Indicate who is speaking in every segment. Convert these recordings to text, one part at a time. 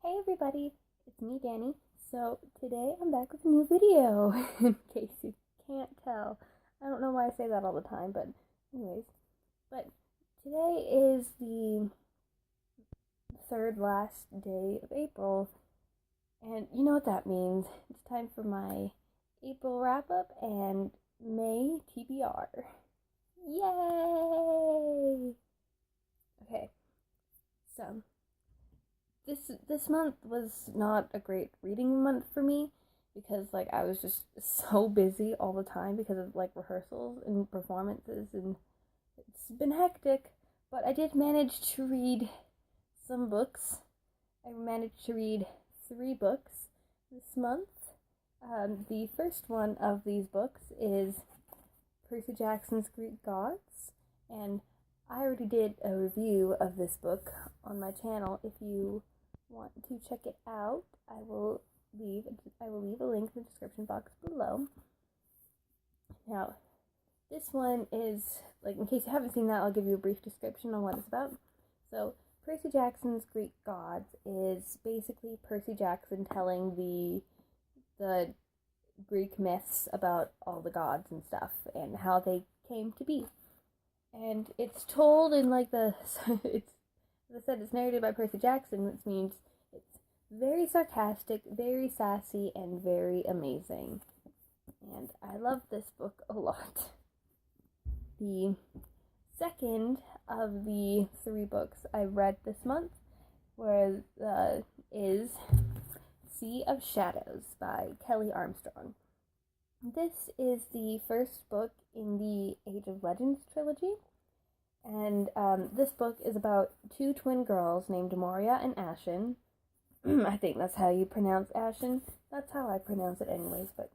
Speaker 1: Hey everybody, it's me Danny. So today I'm back with a new video, in case you can't tell. I don't know why I say that all the time, but anyways. But today is the third last day of April, and you know what that means. It's time for my April wrap up and May TBR. Yay! Okay, so this month was not a great reading month for me because I was just so busy all the time because of rehearsals and performances, and it's been hectic. But I did manage to read some books. I managed to read 3 books this month. The first one of these books is Percy Jackson's Greek Gods, and I already did a review of this book on my channel. If you want to check it out, I will leave a link in the description box below. Now, this one is, in case you haven't seen that, I'll give you a brief description on what it's about. So, Percy Jackson's Greek Gods is basically Percy Jackson telling the Greek myths about all the gods and stuff and how they came to be. And it's told in it's, as I said, it's narrated by Percy Jackson, which means it's very sarcastic, very sassy, and very amazing. And I love this book a lot. The second of the 3 books I read this month is Sea of Shadows by Kelly Armstrong. This is the first book in the Age of Legends trilogy, and this book is about 2 twin girls named Moria and Ashen. I think that's how you pronounce Ashen. That's how I pronounce it anyways, but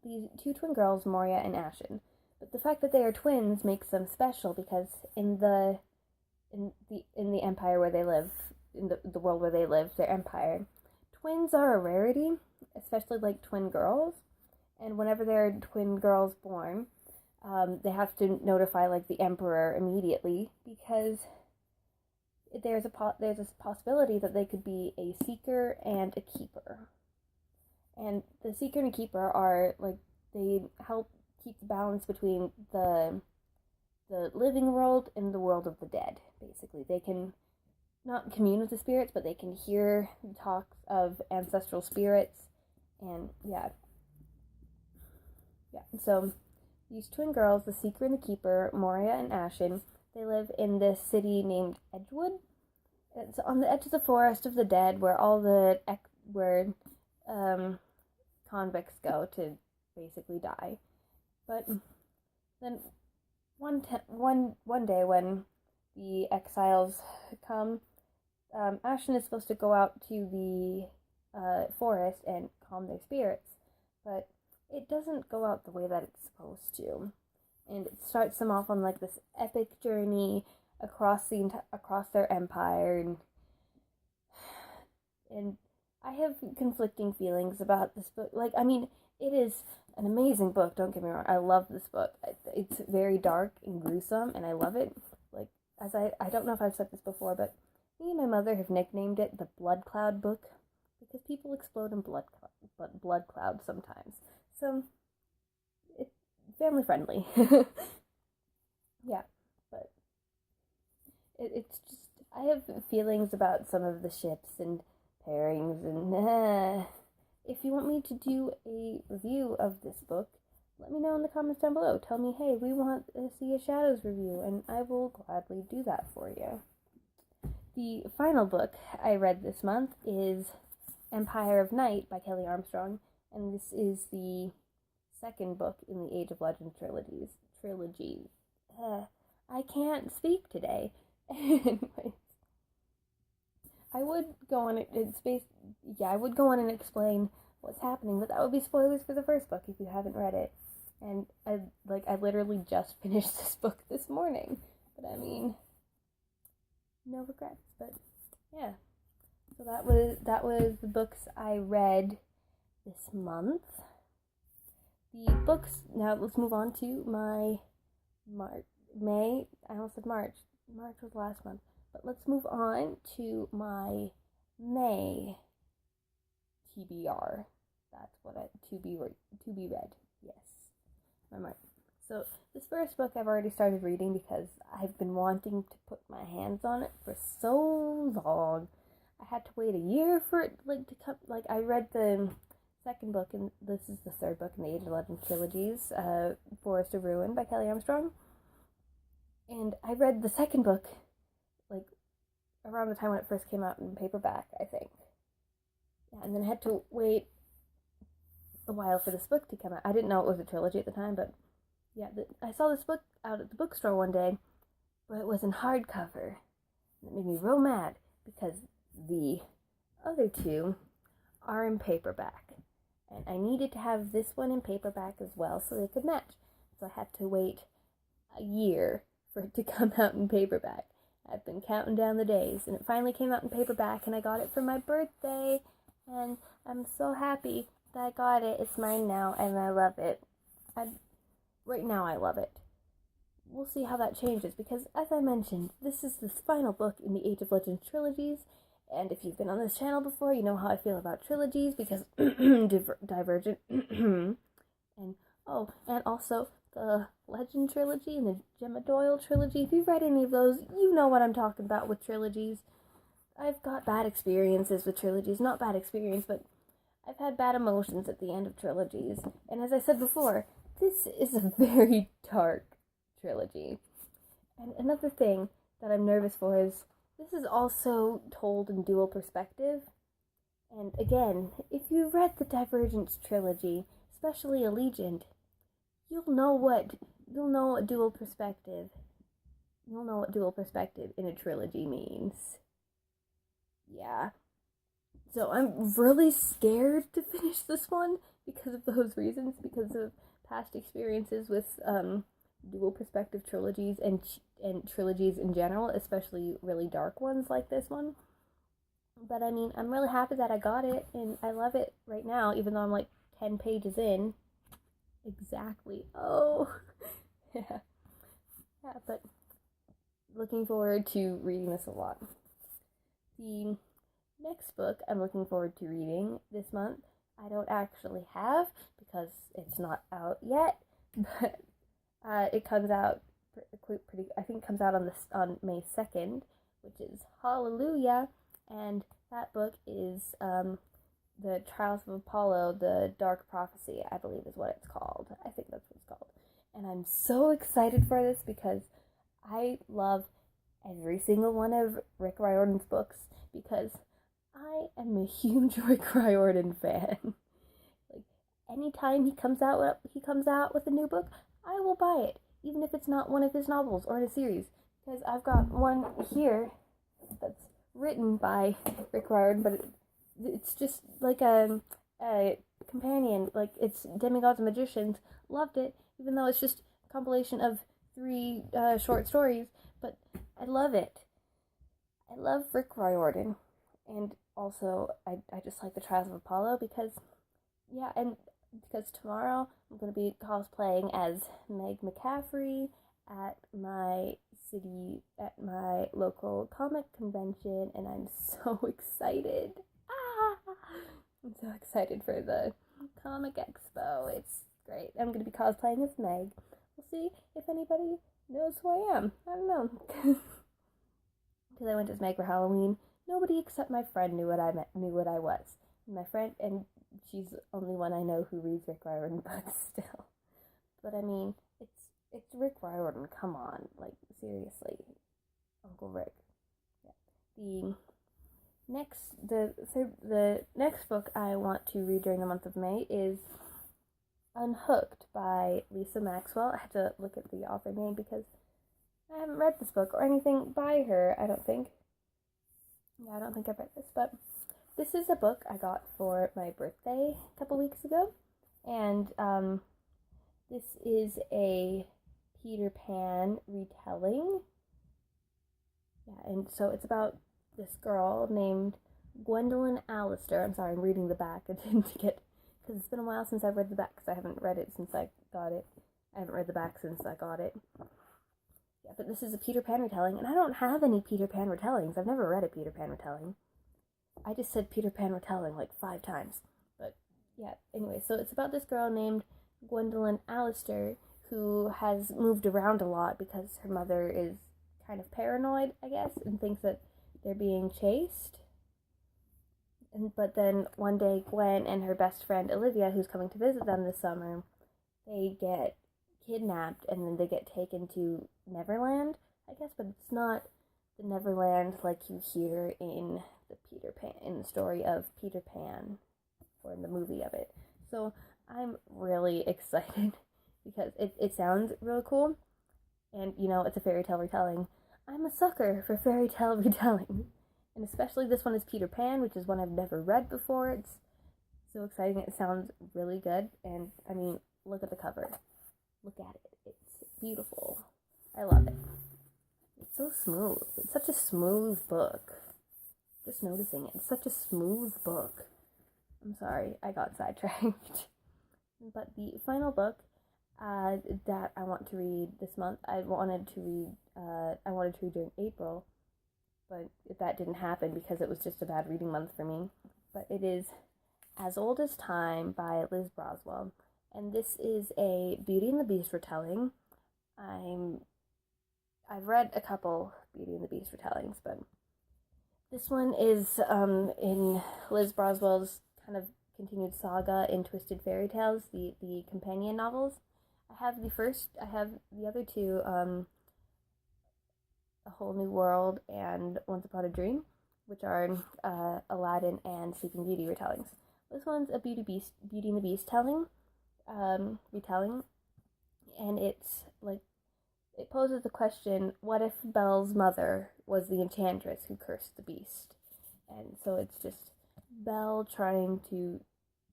Speaker 1: these 2 twin girls, Moria and Ashen. But the fact that they are twins makes them special because in the empire where they live, in the world where they live, their empire, twins are a rarity, especially twin girls. And whenever there are twin girls born, they have to notify the emperor immediately because there's a possibility that they could be a seeker and a keeper. And the seeker and keeper are they help keep the balance between the living world and the world of the dead. Basically, they can not commune with the spirits, but they can hear the talks of ancestral spirits, and yeah. So these twin girls, the seeker and the keeper, Moria and Ashen, they live in this city named Edgewood. It's on the edge of the forest of the dead, where convicts go to basically die. But then one day when the exiles come, Ashen is supposed to go out to the forest and calm their spirits, but it doesn't go out the way that it's supposed to, and it starts them off on this epic journey across their empire, and I have conflicting feelings about this book. It is an amazing book, don't get me wrong. I love this book. It's very dark and gruesome, and I love it. As I don't know if I've said this before, but me and my mother have nicknamed it the Blood Cloud book because people explode in blood clouds sometimes. So, it's family friendly. Yeah, but it's just, I have feelings about some of the ships and pairings, and if you want me to do a review of this book, let me know in the comments down below. Tell me, hey, we want a Sea of Shadows review, and I will gladly do that for you. The final book I read this month is Empire of Night by Kelly Armstrong, and this is the second book in the Age of Legends trilogy. I can't speak today. Anyways, I would go on and explain what's happening, but that would be spoilers for the first book if you haven't read it. And I literally just finished this book this morning, but no regrets. But yeah, so that was the books I read this month. The books, now let's move on to my May. I almost said March. March was last month. But let's move on to my May TBR. That's what to be read. Yes, I'm right. So this first book I've already started reading because I've been wanting to put my hands on it for so long. I had to wait a year for it to come. I read the second book, and this is the third book in the Age of Legend trilogies, Forest of Ruin by Kelly Armstrong. And I read the second book around the time when it first came out in paperback, I think. Yeah, and then I had to wait a while for this book to come out. I didn't know it was a trilogy at the time, but yeah, I saw this book out at the bookstore one day, but it was in hardcover. It made me real mad because the other two are in paperback. And I needed to have this one in paperback as well so they could match. So I had to wait a year for it to come out in paperback. I've been counting down the days, and it finally came out in paperback, and I got it for my birthday, and I'm so happy that I got it. It's mine now, and I love it. Right now, I love it. We'll see how that changes, because as I mentioned, this is the final book in the Age of Legends trilogies, and if you've been on this channel before, you know how I feel about trilogies, because Divergent, and also the Legend trilogy and the Gemma Doyle trilogy. If you've read any of those, you know what I'm talking about with trilogies. I've got bad experiences with trilogies. Not bad experience, but I've had bad emotions at the end of trilogies. And as I said before, this is a very dark trilogy. And another thing that I'm nervous for is this is also told in dual perspective. And again, if you've read the Divergence trilogy, especially Allegiant, you'll know what dual perspective in a trilogy means. Yeah. So I'm really scared to finish this one because of those reasons, because of past experiences with dual perspective trilogies and trilogies in general, especially really dark ones like this one. But I mean, I'm really happy that I got it, and I love it right now, even though I'm 10 pages in. Exactly. Oh. Yeah, but looking forward to reading this a lot. The next book I'm looking forward to reading this month, I don't actually have because it's not out yet, but it comes out I think it comes out on May 2nd, which is Hallelujah, and that book is The Trials of Apollo, The Dark Prophecy, I believe is what it's called. I think that's what it's called. And I'm so excited for this because I love every single one of Rick Riordan's books because I am a huge Rick Riordan fan. Anytime he comes out with a new book, I will buy it, even if it's not one of his novels or in a series. Because I've got one here that's written by Rick Riordan, but it's just a companion, it's Demigods and Magicians. Loved it, even though it's just a compilation of 3 short stories, but I love it. I love Rick Riordan, and also I just like the Trials of Apollo because tomorrow I'm going to be cosplaying as Meg McCaffrey at my local comic convention, and I'm so excited. I'm so excited for the Comic Expo. It's great. I'm going to be cosplaying as Meg. We'll see if anybody knows who I am. I don't know. Because I went as Meg for Halloween. Nobody except my friend knew what I was. My friend, and she's the only one I know who reads Rick Riordan books still. But I mean, it's Rick Riordan. Come on, seriously, Uncle Rick. Yeah. The next book I want to read during the month of May is Unhooked by Lisa Maxwell. I had to look at the author name because I haven't read this book or anything by her, I don't think. Yeah, I don't think I've read this, but this is a book I got for my birthday a couple weeks ago, and this is a Peter Pan retelling. Yeah, and so it's about this girl named Gwendolyn Allister. I'm sorry, I'm reading the back. I didn't get, because it's been a while since I've read the back, because I haven't read it since I got it. I haven't read the back since I got it. Yeah, but this is a Peter Pan retelling, and I don't have any Peter Pan retellings. I've never read a Peter Pan retelling. I just said Peter Pan retelling like 5 times. But yeah, anyway, so it's about this girl named Gwendolyn Allister who has moved around a lot because her mother is kind of paranoid, I guess, and thinks that they're being chased. But then one day, Gwen and her best friend Olivia, who's coming to visit them this summer, they get kidnapped and then they get taken to Neverland, I guess, but it's not the Neverland like you hear in the story of Peter Pan, or in the movie of it. So I'm really excited because it sounds really cool, and it's a fairy tale retelling. I'm a sucker for fairy tale retelling, and especially this one is Peter Pan, which is one I've never read before. It's so exciting. It sounds really good, and I mean, look at the cover. Look at it. It's beautiful. I love it. It's so smooth. It's such a smooth book. Just noticing it. It's such a smooth book. I'm sorry, I got sidetracked. But the final book that I want to read this month, I wanted to read during April, but that didn't happen because it was just a bad reading month for me. But it is As Old as Time by Liz Broswell, and this is a Beauty and the Beast retelling. I've read a couple Beauty and the Beast retellings, but this one is in Liz Broswell's kind of continued saga in Twisted Fairy Tales, the companion novels. I have the other two, A Whole New World and Once Upon a Dream, which are Aladdin and Sleeping Beauty retellings. This one's a Beauty and the Beast retelling, and it's like, it poses the question, what if Belle's mother was the enchantress who cursed the beast? And so it's just Belle trying to,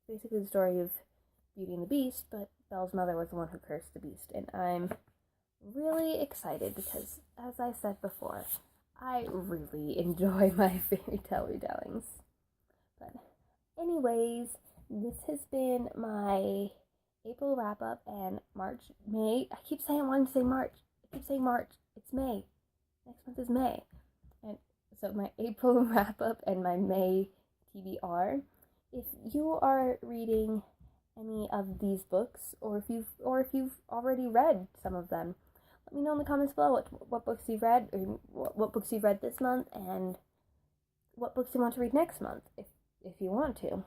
Speaker 1: basically the story of Beauty and the Beast, but Belle's mother was the one who cursed the beast. And I'm really excited because, as I said before, I really enjoy my fairy tale retellings. But anyways, this has been my April wrap-up and May. I keep saying I wanted to say March. I keep saying March. It's May. Next month is May. And so my April wrap-up and my May TBR. If you are reading any of these books, or if you've already read some of them, let me know in the comments below what books you've read, or what books you've read this month, and what books you want to read next month, if you want to.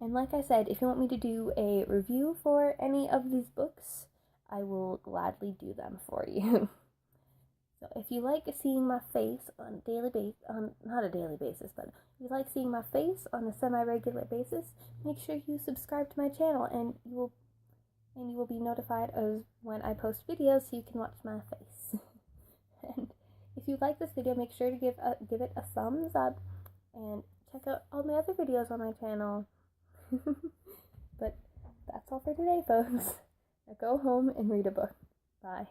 Speaker 1: And like I said, if you want me to do a review for any of these books, I will gladly do them for you. So if you like seeing my face on a daily basis, not a daily basis, but if you like seeing my face on a semi-regular basis, make sure you subscribe to my channel, and you will be notified of when I post videos so you can watch my face. And if you like this video, make sure to give it a thumbs up, and check out all my other videos on my channel. But that's all for today, folks. Now go home and read a book. Bye.